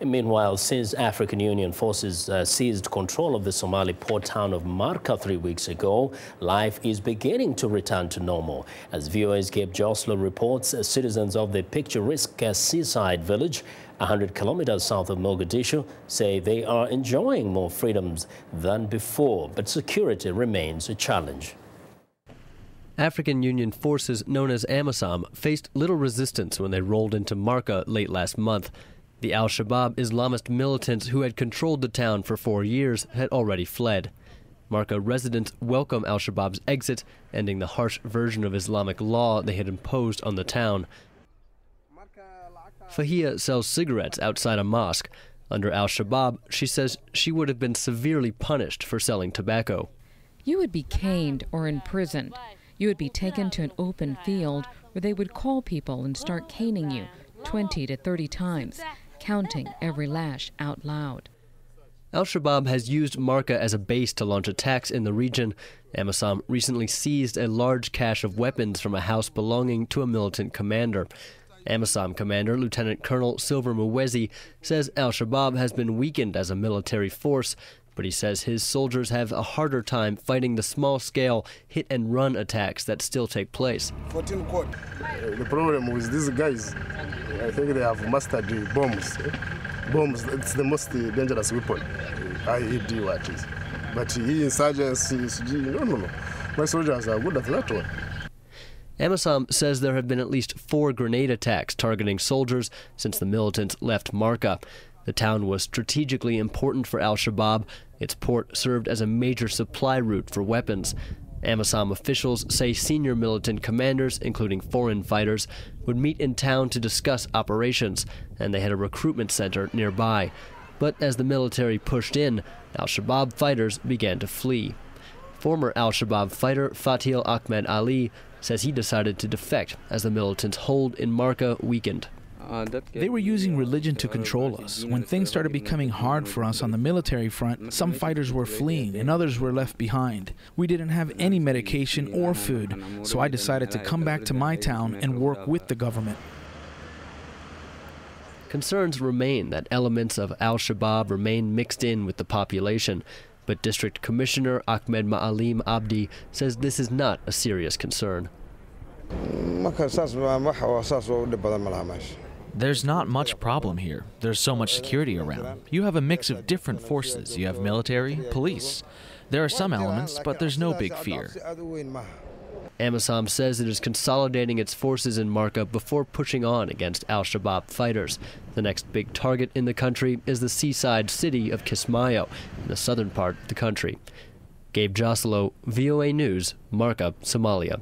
Meanwhile, since African Union forces seized control of the Somali port town of Marka 3 weeks ago, life is beginning to return to normal. As VOA's Gabe Joselow reports, citizens of the picturesque seaside village 100 kilometers south of Mogadishu say they are enjoying more freedoms than before, but security remains a challenge. African Union forces known as AMISOM faced little resistance when they rolled into Marka late last month. The Al-Shabab Islamist militants who had controlled the town for 4 years had already fled. Marka residents welcome Al-Shabab's exit, ending the harsh version of Islamic law they had imposed on the town. Fathil sells cigarettes outside a mosque. Under Al-Shabab, she says she would have been severely punished for selling tobacco. You would be caned or imprisoned. You would be taken to an open field where they would call people and start caning you 20 to 30 times, counting every lash out loud. Al-Shabab has used Marka as a base to launch attacks in the region. AMISOM recently seized a large cache of weapons from a house belonging to a militant commander. AMISOM commander Lieutenant Colonel Silver Muhwezi says Al-Shabab has been weakened as a military force, but he says his soldiers have a harder time fighting the small-scale hit-and-run attacks that still take place. The problem with these guys, I think they have mastered the bombs. Bombs, it's the most dangerous weapon. IED what is. But insurgents, no. My soldiers are good at that one. AMISOM says there have been at least 4 grenade attacks targeting soldiers since the militants left Marka. The town was strategically important for Al-Shabab. Its port served as a major supply route for weapons. AMISOM officials say senior militant commanders, including foreign fighters, would meet in town to discuss operations, and they had a recruitment center nearby. But as the military pushed in, Al-Shabab fighters began to flee. Former Al-Shabab fighter Fathil Ahmed Ali says he decided to defect as the militants' hold in Marka weakened. They were using religion to control us. When things started becoming hard for us on the military front, some fighters were fleeing and others were left behind. We didn't have any medication or food, so I decided to come back to my town and work with the government. Concerns remain that elements of Al-Shabab remain mixed in with the population, but District Commissioner Ahmed Ma'alim Abdi says this is not a serious concern. There's not much problem here. There's so much security around. You have a mix of different forces. You have military, police. There are some elements, but there's no big fear. AMISOM says it is consolidating its forces in Marka before pushing on against Al-Shabab fighters. The next big target in the country is the seaside city of Kismayo, in the southern part of the country. Gabe Joselow, VOA News, Marka, Somalia.